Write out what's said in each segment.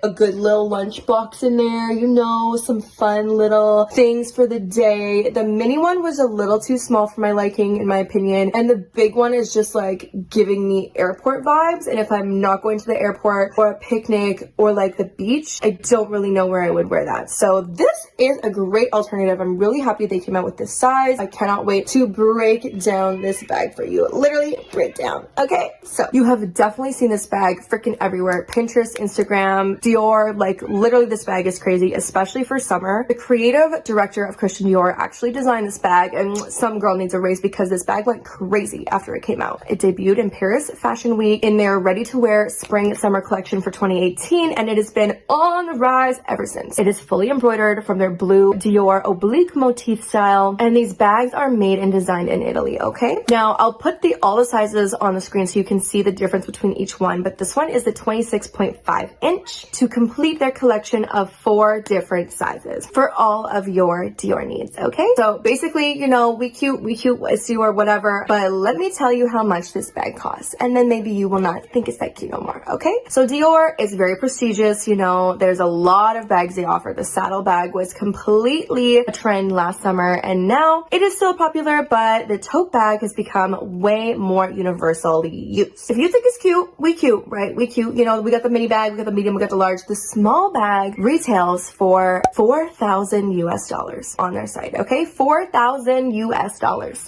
a good little lunch box in there, you know, some fun little things for the day. The mini one was a little too small for my liking, in my opinion, and the big one is just like giving me airport vibes, and if I'm not going to the airport or a picnic or like the beach, I don't really know where I would wear that. So this is a great alternative. I'm really happy they came out with this size. I cannot wait to break down this bag for you. Literally break down. Okay, so you have definitely seen this bag freaking everywhere. Pinterest, Instagram, Dior, like literally this bag is crazy, especially for summer. The creative director of Christian Dior actually designed this bag, and some girl needs a raise because this bag went crazy after it came out. It debuted in Paris Fashion Week in their ready-to-wear spring summer collection for 2018, and it has been on the rise ever since. It is fully embroidered from their blue Dior oblique motif style, and these bags are made and designed in Italy, okay? Now, I'll put all the sizes on the screen so you can see the difference between each one, but this one is the 26.5 inch to complete their collection of 4 different sizes for all of your Dior needs, okay? So basically, you know, we cute, it's Dior, whatever, but let me tell you how much this bag costs, and then maybe you will not think it's that cute no more, okay? So Dior is very prestigious, you know, there's a lot of bags they offer. The saddle bag was completely a trend last summer, and now it is still popular, but the tote bag has become way more universally used. If you think it's cute, we cute, right? We cute, you know, we got the mini bag, we got the medium, we got the large. The small bag retails for $4,000 US on their site, okay? $4,000 US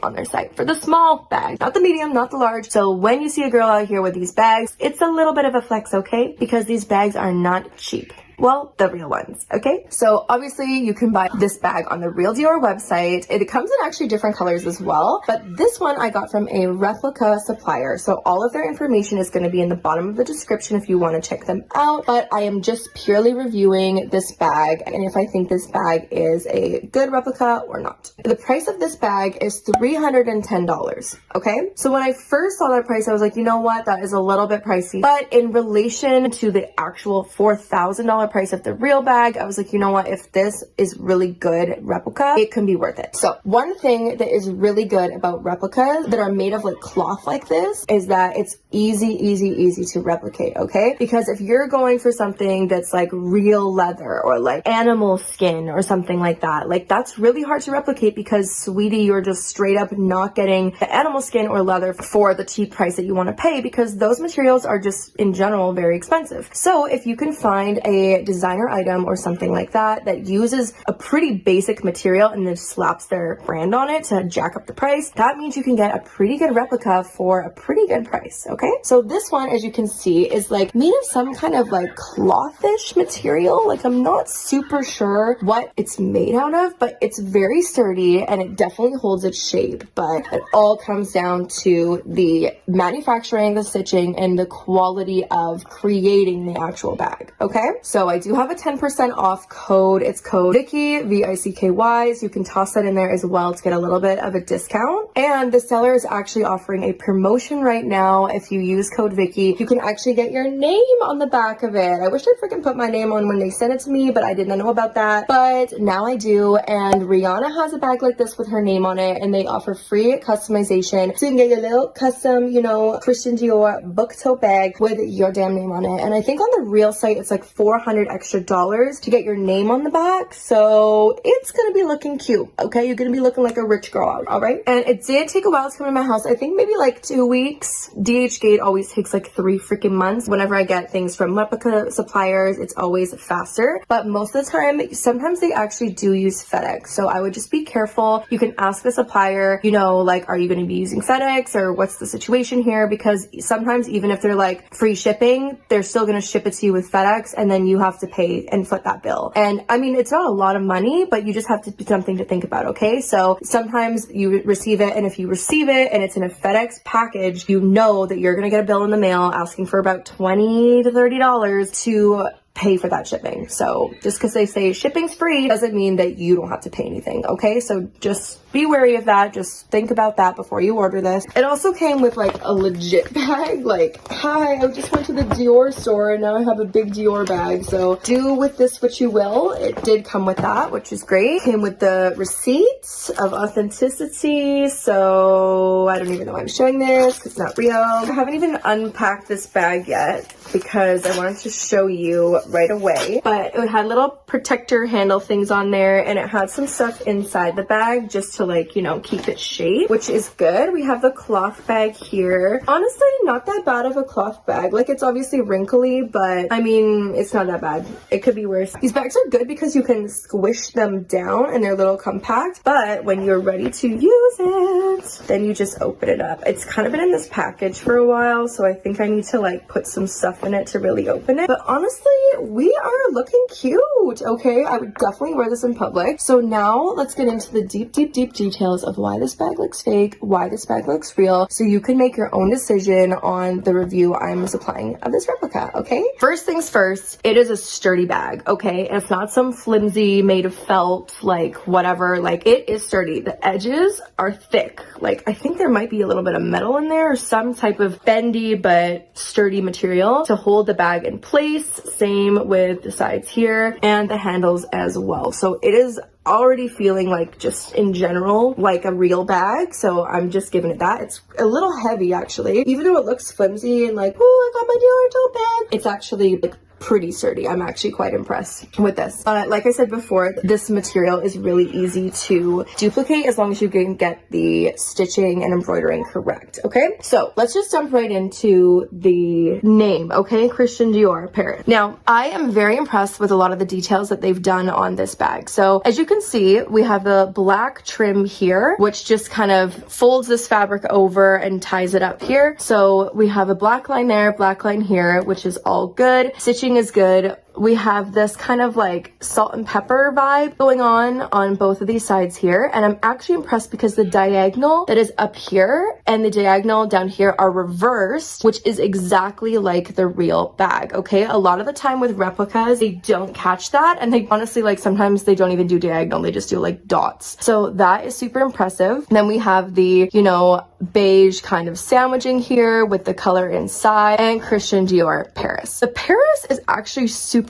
on their site for the small bag, not the medium, not the large. So when you see a girl out here with these bags, it's a little bit of a flex, okay? Because these bags are not cheap. Well, the real ones, okay? So obviously you can buy this bag on the Real Dior website. It comes in actually different colors as well, but this one I got from a replica supplier. So all of their information is going to be in the bottom of the description if you want to check them out, but I am just purely reviewing this bag and if I think this bag is a good replica or not. The price of this bag is $310, okay? So when I first saw that price, I was like, you know what? That is a little bit pricey, but in relation to the actual $4,000 price of the real bag, I was like, you know what, if this is really good replica, it can be worth it. So one thing that is really good about replicas that are made of like cloth like this is that it's easy to replicate, okay? Because if you're going for something that's like real leather or like animal skin or something like that, like that's really hard to replicate because sweetie, you're just straight up not getting the animal skin or leather for the cheap price that you want to pay because those materials are just in general very expensive. So if you can find a designer item or something like that uses a pretty basic material and then slaps their brand on it to jack up the price, that means you can get a pretty good replica for a pretty good price, okay? So this one, as you can see, is like made of some kind of like clothish material. Like I'm not super sure what it's made out of, but it's very sturdy and it definitely holds its shape. But it all comes down to the manufacturing, the stitching, and the quality of creating the actual bag, okay? So I do have a 10% off code. It's code Vicky, V-I-C-K-Y. So you can toss that in there as well to get a little bit of a discount. And the seller is actually offering a promotion right now. If you use code Vicky, you can actually get your name on the back of it. I wish I freaking put my name on when they sent it to me, but I did not know about that. But now I do. And Rihanna has a bag like this with her name on it, and they offer free customization. So you can get your little custom, you know, Christian Dior book tote bag with your damn name on it. And I think on the real site, it's like $400 extra to get your name on the back. So it's gonna be looking cute, okay? You're gonna be looking like a rich girl, all right? And it did take a while to come to my house. I think maybe like 2 weeks. DH Gate always takes like 3 freaking months. Whenever I get things from replica suppliers, it's always faster. But most of the time, sometimes they actually do use FedEx. So I would just be careful. You can ask the supplier, you know, like, are you gonna be using FedEx or what's the situation here? Because sometimes even if they're like free shipping, they're still gonna ship it to you with FedEx and then you have to pay and foot that bill. And I mean, it's not a lot of money, but you just have to be something to think about, okay? So sometimes you receive it, and if you receive it and it's in a FedEx package, you know that you're gonna get a bill in the mail asking for about $20 to $30 to pay for that shipping. So just because they say shipping's free doesn't mean that you don't have to pay anything, okay? So just be wary of that. Just think about that before you order this. It also came with like a legit bag. Like, hi, I just went to the Dior store and now I have a big Dior bag. So do with this what you will. It did come with that, which is great. Came with the receipts of authenticity. So I don't even know why I'm showing this because it's not real. I haven't even unpacked this bag yet because I wanted to show you out right away. But it had little protector handle things on there, and it had some stuff inside the bag just to, like, you know, keep its shape, which is good. We have the cloth bag here. Honestly, not that bad of a cloth bag. Like, it's obviously wrinkly, but I mean, it's not that bad. It could be worse. These bags are good because you can squish them down and they're a little compact, but when you're ready to use it, then you just open it up. It's kind of been in this package for a while, so I think I need to, like, put some stuff in it to really open it. But honestly, we are looking cute, okay? I would definitely wear this in public. So now let's get into the deep details of why this bag looks fake, why this bag looks real, so you can make your own decision on the review I'm supplying of this replica, okay? First things first, it is a sturdy bag, okay? And it's not some flimsy, made of felt, like, whatever. Like, it is sturdy. The edges are thick. Like, I think there might be a little bit of metal in there or some type of bendy but sturdy material to hold the bag in place. Same with the sides here and the handles as well. So it is already feeling like, just in general, like a real bag, so I'm just giving it that. It's a little heavy actually, even though it looks flimsy and like, oh, I got my Dior tote bag, it's actually like pretty sturdy. I'm actually quite impressed with this. Like I said before, this material is really easy to duplicate as long as you can get the stitching and embroidering correct, okay? So let's just jump right into the name, okay? Christian Dior Paris. Now, I am very impressed with a lot of the details that they've done on this bag. So as you can see, we have the black trim here, which just kind of folds this fabric over and ties it up here. So we have a black line there, black line here, which is all good. Stitching is good. We have this kind of like salt and pepper vibe going on both of these sides here, and I'm actually impressed because the diagonal that is up here and the diagonal down here are reversed, which is exactly like the real bag, okay? A lot of the time with replicas, they don't catch that, and they honestly, like, sometimes they don't even do diagonal, they just do like dots. So that is super impressive. And then we have the, you know, beige kind of sandwiching here with the color inside, and Christian Dior Paris. The Paris is actually super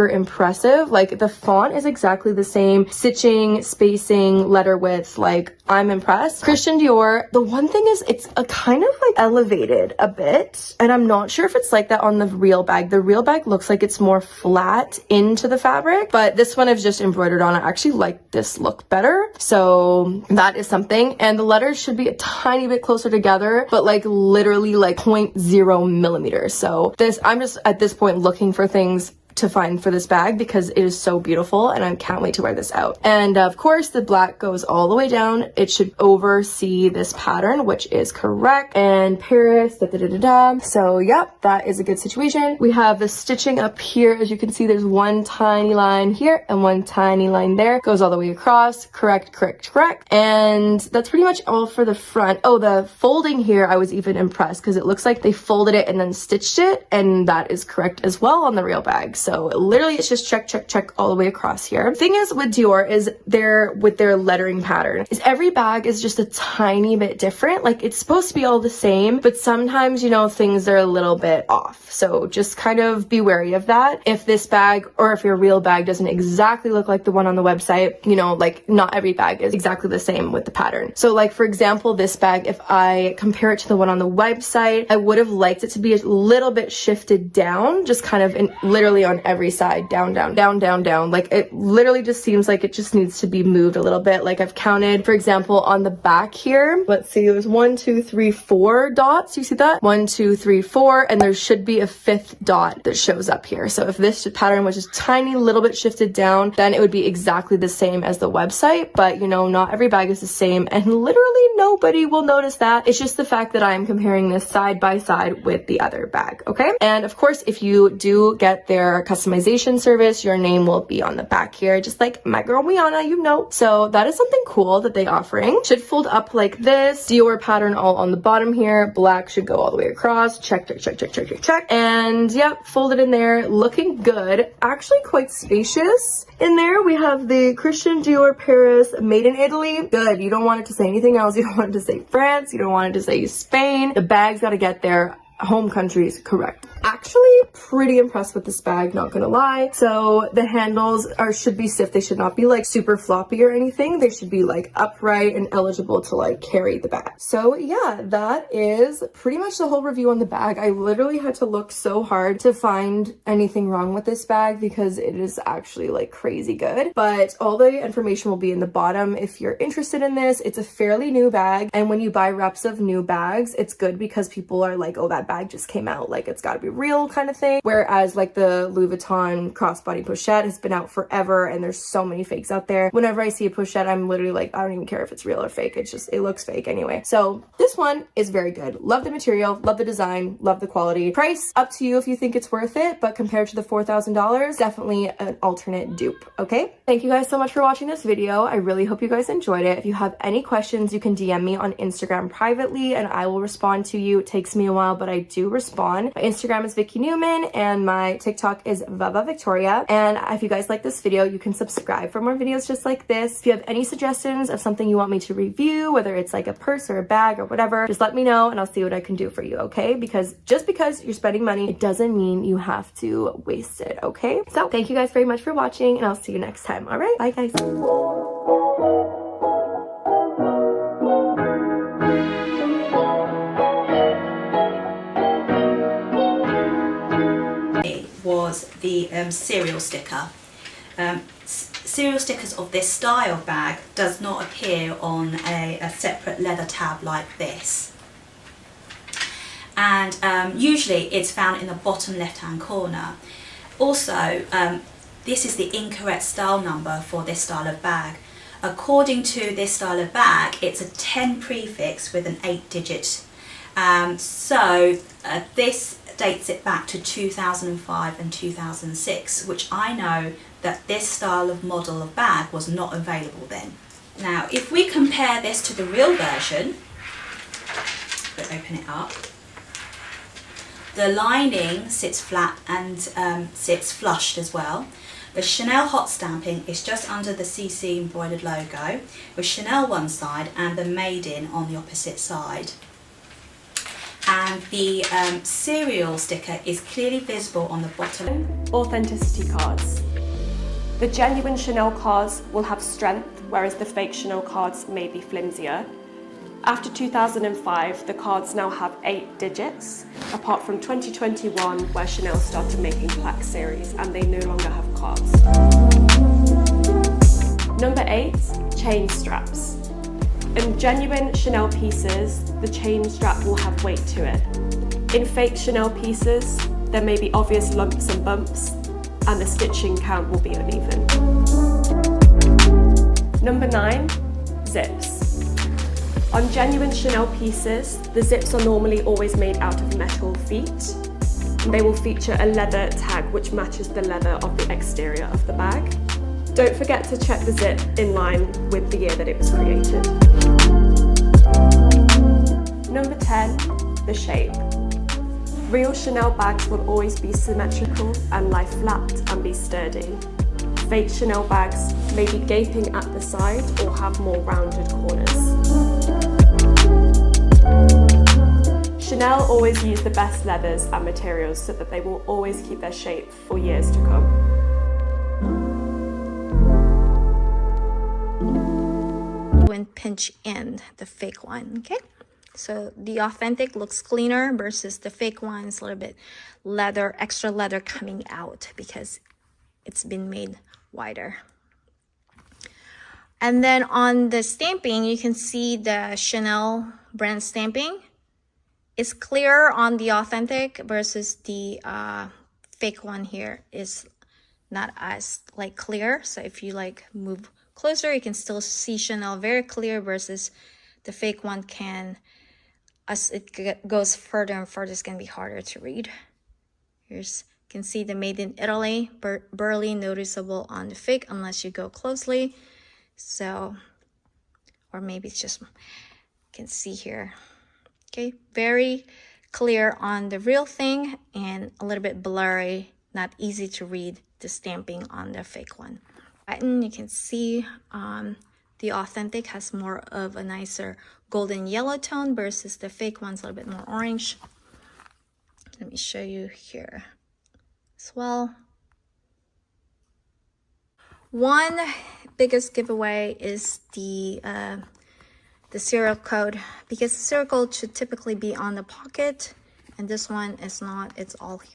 impressive. Like, the font is exactly the same, stitching, spacing, letter width, like, I'm impressed. Christian Dior, the one thing is it's a kind of like elevated a bit, and I'm not sure if it's like that on the real bag. The real bag looks like it's more flat into the fabric, but this one I've just embroidered on. I actually like this look better, so that is something. And the letters should be a tiny bit closer together, but like literally like 0.0 millimeters. So this, I'm just at this point looking for things to find for this bag because it is so beautiful and I can't wait to wear this out. And of course the black goes all the way down. It should oversee this pattern, which is correct. And Paris, So yep, that is a good situation. We have the stitching up here. As you can see, there's one tiny line here and one tiny line there. Goes all the way across. Correct. And that's pretty much all for the front. Oh, the folding here, I was even impressed because it looks like they folded it and then stitched it, and that is correct as well on the real bag. So literally it's just check all the way across here. The thing is with Dior is with their lettering pattern is every bag is just a tiny bit different. Like, it's supposed to be all the same, but sometimes, you know, things are a little bit off. So just kind of be wary of that. If this bag or if your real bag doesn't exactly look like the one on the website, you know, like not every bag is exactly the same with the pattern. So like, for example, this bag, if I compare it to the one on the website, I would have liked it to be a little bit shifted down, just kind of literally on every side, down. Like, it literally just seems like it just needs to be moved a little bit. Like, I've counted, for example, on the back here, let's see, there's 1, 2, 3, 4 dots. You see that? 1, 2, 3, 4, and there should be a 5th dot that shows up here. So if this pattern was just tiny little bit shifted down, then it would be exactly the same as the website. But you know, not every bag is the same, and literally nobody will notice that. It's just the fact that I'm comparing this side by side with the other bag, okay? And of course, if you do get their customization service, your name will be on the back here, just like my girl Miana, you know. So that is something cool that they offering. Should fold up like this. Dior pattern all on the bottom here. Black should go all the way across. Check. And yep, folded in there, looking good. Actually quite spacious in there. We have the Christian Dior Paris, made in Italy. Good. You don't want it to say anything else. You don't want it to say France. You don't want it to say Spain. The bag's got to get their home countries correct. actually pretty impressed with this bag, not gonna lie. So the handles should be stiff. They should not be like super floppy or anything. They should be like upright and eligible to like carry the bag. So yeah, that is pretty much the whole review on the bag. I literally had to look so hard to find anything wrong with this bag because it is actually like crazy good. But all the information will be in the bottom if you're interested in this. It's a fairly new bag, and when you buy reps of new bags, it's good because people are like, oh, that bag just came out, like it's got to be real kind of thing. Whereas like the Louis Vuitton crossbody pochette has been out forever and there's so many fakes out there. Whenever I see a pochette, I'm literally like, I don't even care if it's real or fake. It's just, it looks fake anyway. So this one is very good. Love the material, love the design, love the quality. Price up to you if you think it's worth it, but compared to the $4,000, definitely an alternate dupe. Okay, thank you guys so much for watching this video. I really hope you guys enjoyed it. If you have any questions, you can DM me on Instagram privately and I will respond to you. It takes me a while, but I do respond. My Instagram is Vicky Newman and my TikTok is Vava Victoria. And if you guys like this video, you can subscribe for more videos just like this. If you have any suggestions of something you want me to review, whether it's like a purse or a bag or whatever, just let me know and I'll see what I can do for you, okay? Because just because you're spending money, it doesn't mean you have to waste it, okay? So thank you guys very much for watching and I'll see you next time. All right, bye guys. Was the serial sticker. Serial stickers of this style bag does not appear on a separate leather tab like this, and usually it's found in the bottom left hand corner. Also, this is the incorrect style number for this style of bag. According to this style of bag, it's a 10 prefix with an 8 digit. This dates it back to 2005 and 2006, which I know that this style of model of bag was not available then. Now, if we compare this to the real version, let's open it up. The lining sits flat and sits flushed as well. The Chanel hot stamping is just under the CC embroidered logo, with Chanel one side and the Made in on the opposite side. And the serial sticker is clearly visible on the bottom. Authenticity cards. The genuine Chanel cards will have strength, whereas the fake Chanel cards may be flimsier. After 2005, the cards now have 8 digits, apart from 2021, where Chanel started making plaque series and they no longer have cards. Number 8, chain straps. In genuine Chanel pieces, the chain strap will have weight to it. In fake Chanel pieces, there may be obvious lumps and bumps, and the stitching count will be uneven. Number 9, zips. On genuine Chanel pieces, the zips are normally always made out of metal feet. They will feature a leather tag which matches the leather of the exterior of the bag. Don't forget to check the zip in line with the year that it was created. Number 10, the shape. Real Chanel bags will always be symmetrical and lie flat and be sturdy. Fake Chanel bags may be gaping at the side or have more rounded corners. Chanel always use the best leathers and materials so that they will always keep their shape for years to come. When pinch in the fake one, okay? So the authentic looks cleaner versus the fake one is a little bit leather, extra leather coming out because it's been made wider. And then on the stamping, you can see the Chanel brand stamping. It's clearer on the authentic versus the fake one here is not as like clear. So if you like move closer, you can still see Chanel very clear versus the fake one can, as it goes further and further, it's going to be harder to read. Here's, you can see the Made in Italy, barely noticeable on the fake unless you go closely. So, or maybe it's just, you can see here. Okay, very clear on the real thing and a little bit blurry, not easy to read the stamping on the fake one. And you can see the authentic has more of a nicer golden yellow tone versus the fake one's a little bit more orange. Let me show you here as well. One biggest giveaway is the serial code, because the serial code should typically be on the pocket, and this one is not. It's all here.